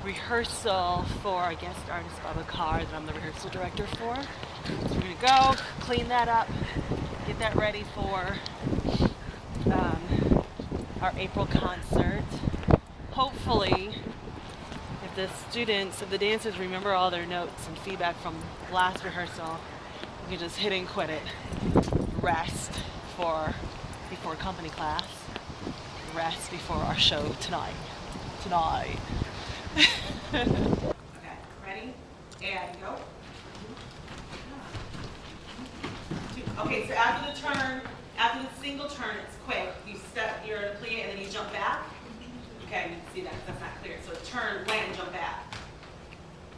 rehearsal for our guest artist Baba Carr that I'm the rehearsal director for. So we're gonna go clean that up, get that ready for our April concert. Hopefully, if the students, if the dancers remember all their notes and feedback from last rehearsal, we can just hit and quit it. Rest before company class. Rest before our show tonight. Okay, ready? And go. Okay, so after the turn, after the single turn, it's quick. You're in a plie and then you jump back. Okay, you can see that because that's not clear. So turn, land, jump back.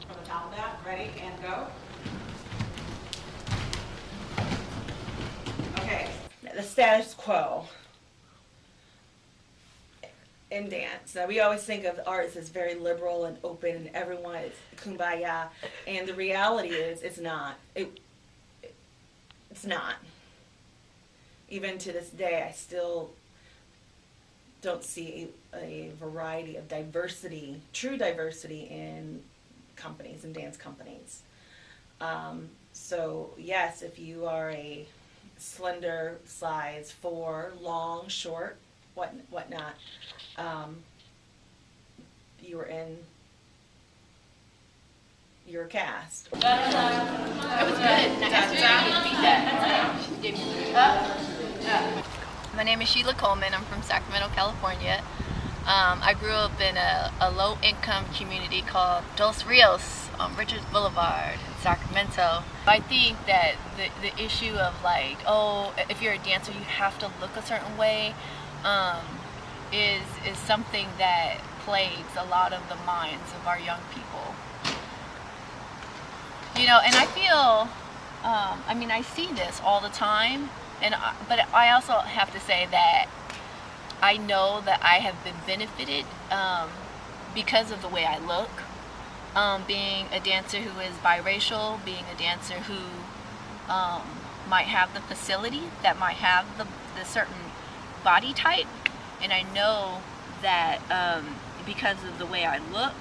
From the top of that, ready, and go. Okay, the status quo in dance. Now, we always think of arts as very liberal and open and everyone is kumbaya. And the reality is, it's not. It's not. Even to this day, I still don't see a variety of diversity, true diversity in companies and dance companies. So yes, if you are a slender size 4, long, short, whatnot, you were in your cast. It was good. My name is Sheila Coleman. I'm from Sacramento, California. I grew up in a low-income community called Dos Rios on Richards Boulevard in Sacramento. I think that the issue of like, oh, if you're a dancer, you have to look a certain way, is something that plagues a lot of the minds of our young people. You know, and I feel, I mean, I see this all the time, but I also have to say that I know that I have been benefited because of the way I look, being a dancer who is biracial, being a dancer who might have the facility, that might have the certain body type, and I know that because of the way I look,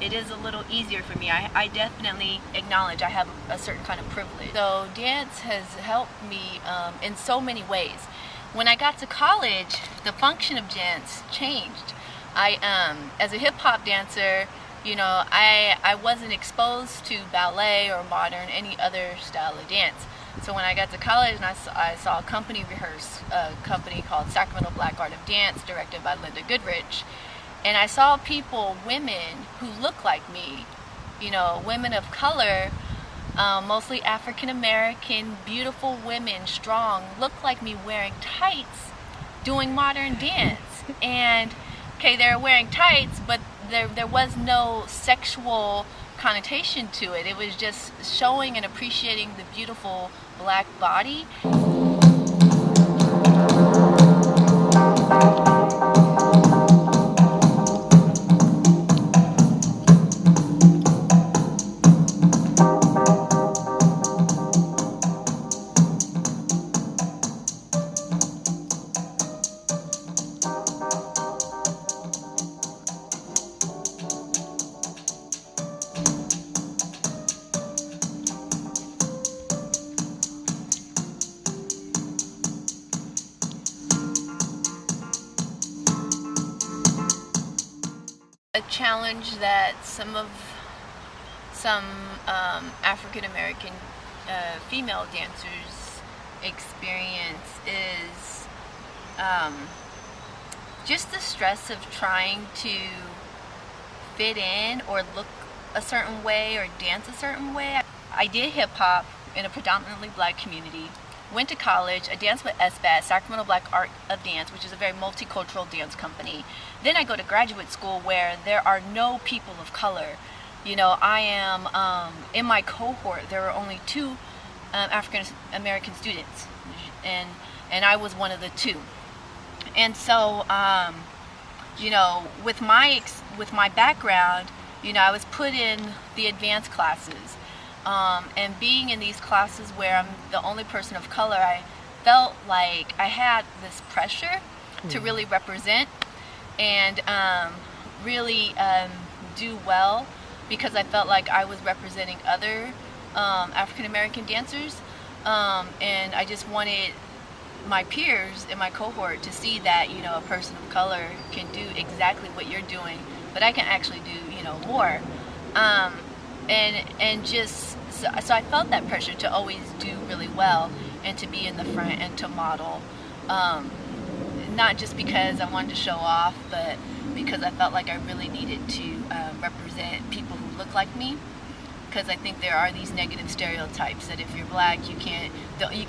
it is a little easier for me. I definitely acknowledge I have a certain kind of privilege. So dance has helped me in so many ways. When I got to college, the function of dance changed. As a hip-hop dancer, you know, I wasn't exposed to ballet or modern, any other style of dance. So when I got to college and I saw a company rehearse, a company called Sacramento Black Art of Dance, directed by Linda Goodrich, and I saw people, women who look like me, you know, women of color, mostly African American, beautiful women, strong, look like me wearing tights, doing modern dance. And okay, they're wearing tights, but there was no sexual connotation to it. It was just showing and appreciating the beautiful black body. A challenge that some African American female dancers experience is just the stress of trying to fit in or look a certain way or dance a certain way. I did hip hop in a predominantly black community. Went to college, I danced with SBAD, Sacramento Black Art of Dance, which is a very multicultural dance company. Then I go to graduate school where there are no people of color. You know, I am, in my cohort, there were only 2 African American students, and I was one of the 2. And so, you know, with my background, you know, I was put in the advanced classes. And being in these classes where I'm the only person of color, I felt like I had this pressure to really represent. And really do well because I felt like I was representing other African American dancers, and I just wanted my peers in my cohort to see that, you know, a person of color can do exactly what you're doing, but I can actually do, you know, more. And just so I felt that pressure to always do really well and to be in the front and to model, not just because I wanted to show off, but because I felt like I really needed to represent people who look like me. Because I think there are these negative stereotypes that if you're black, you can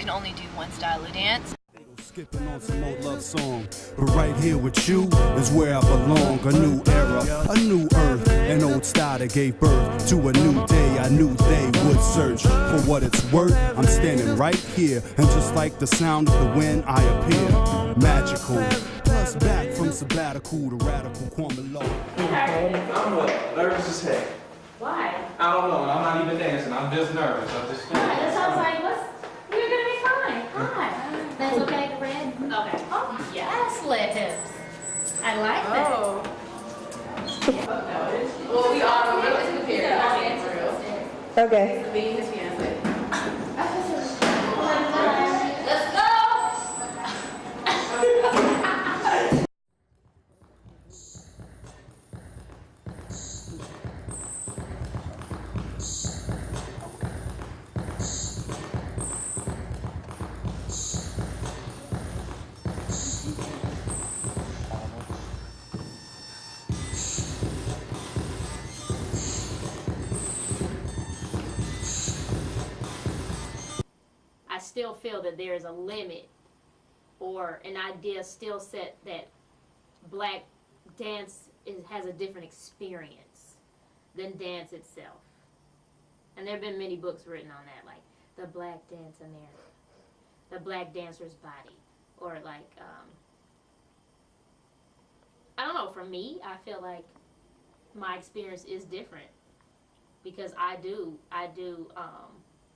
only do one style of dance. Skipping on some old love song, but right here with you is where I belong. A new era, a new earth, an old style that gave birth to a new day. I knew they would search for what it's worth. I'm standing right here, and just like the sound of the wind, I appear magical. Plus back from sabbatical to radical Kwame Law. I'm what? Nervous as heck. Why? I don't know, and I'm not even dancing. I'm just nervous. That sounds like you're gonna be fine. Hi. That's okay, Fred? Okay. Oh, yes, lettuce. I like that. Oh. Well, we are really prepared. Okay. To be his fiance. Let's go! I still feel that there is a limit or an idea still set that black dance has a different experience than dance itself. And there have been many books written on that, like The Black Dance America, The Black Dancer's Body, or like, I don't know, for me, I feel like my experience is different because I do,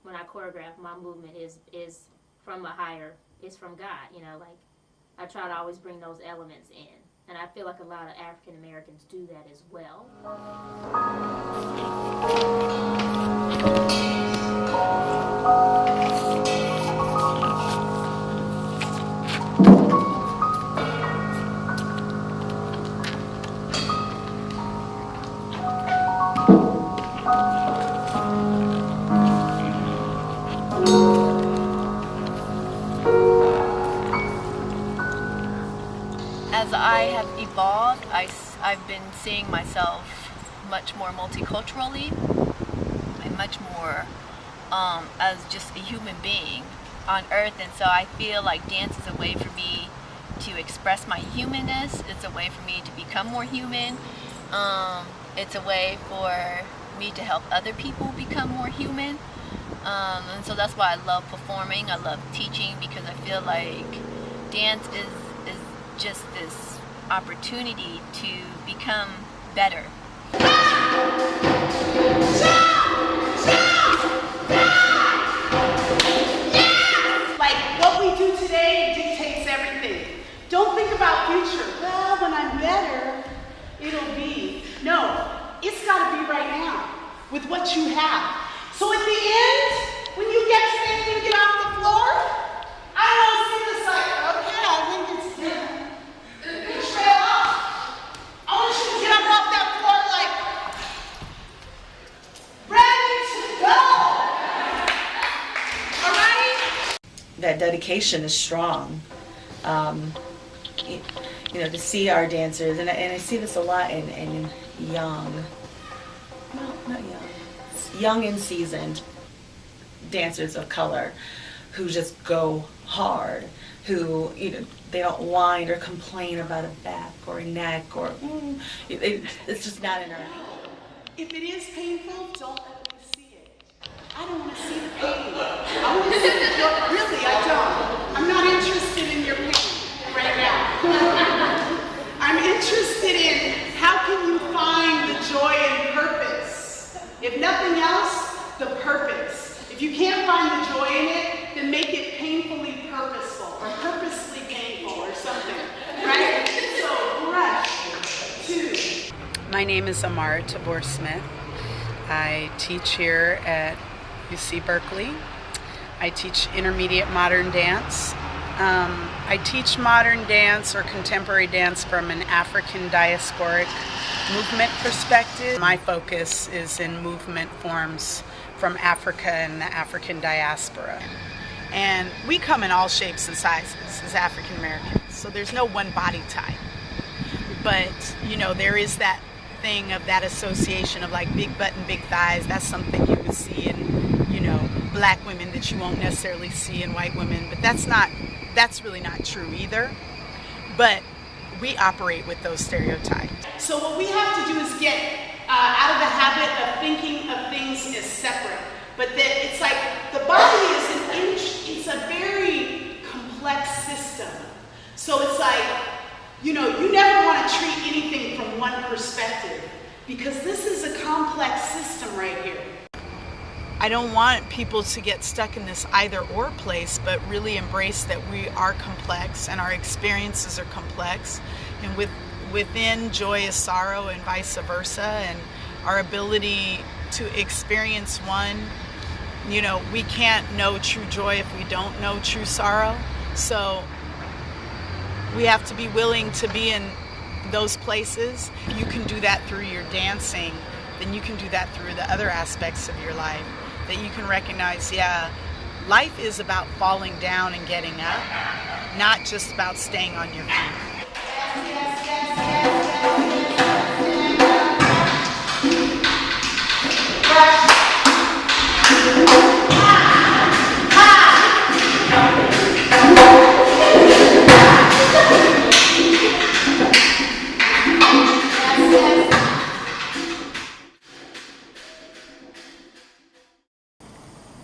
when I choreograph, my movement is from a higher, it's from God, you know, like I try to always bring those elements in. And I feel like a lot of African Americans do that as well. As I have evolved, I've been seeing myself much more multiculturally and much more as just a human being on earth. And so I feel like dance is a way for me to express my humanness. It's a way for me to become more human. It's a way for me to help other people become more human. And so that's why I love performing. I love teaching because I feel like dance is just this opportunity to become better. Like what we do today dictates everything. Don't think about future. Well, when I'm better, it'll be. No, it's got to be right now with what you have. So at the end, when you get to the end and get off the floor, I don't see this like, okay, I think it's done. You trail off. I want you to get up off that floor like, ready to go. All right? That dedication is strong. You know, to see our dancers, and I see this a lot in young, well, not young and seasoned dancers of color who just go hard, who, you know, they don't whine or complain about a back or a neck or, it's just not in our. If it is painful, don't let me see it. I don't want to see the pain. I want to see the joy. Really, I don't. I'm not interested in your pain right now. I'm interested in how can you find the joy and purpose. If nothing else, the purpose. If you can't find the joy in it, then make it painfully purposeful or purposely painful or something, right? So brush, 2. My name is Amara Tabor Smith. I teach here at UC Berkeley. I teach intermediate modern dance. I teach modern dance or contemporary dance from an African diasporic movement perspective. My focus is in movement forms from Africa and the African diaspora. And we come in all shapes and sizes as African Americans, so there's no one body type. But, you know, there is that thing of that association of like big butt and big thighs. That's something you would see in, you know, black women that you won't necessarily see in white women. But that's really not true either. But we operate with those stereotypes. So what we have to do is get out of the habit of thinking of things as separate. But that it's like the body is it's a very complex system. So it's like, you know, you never want to treat anything from one perspective because this is a complex system right here. I don't want people to get stuck in this either or place, but really embrace that we are complex and our experiences are complex. And within joy is sorrow and vice versa, and our ability to experience one, you know, we can't know true joy if we don't know true sorrow. So we have to be willing to be in those places. If you can do that through your dancing, then you can do that through the other aspects of your life. That you can recognize, yeah, life is about falling down and getting up, not just about staying on your feet.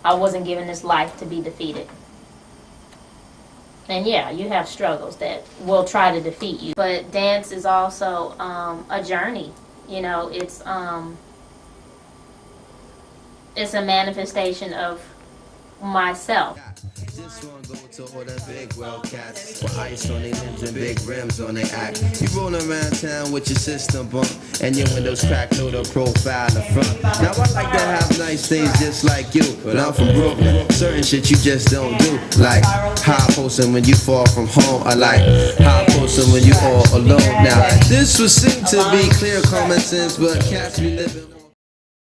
I wasn't given this life to be defeated. And yeah, you have struggles that will try to defeat you. But dance is also a journey. You know, it's a manifestation of myself. This one go to all the big well cats with ice on their limbs and big rims on their act. You rollin' around town with your system bump and your windows cracked through the profile in front. Now I like to have nice things just like you, but I'm from Brooklyn. Certain shit you just don't do, like high posting when you far from home. I like high posting when you all alone. Now this would seem to be clear common sense, but cats be living.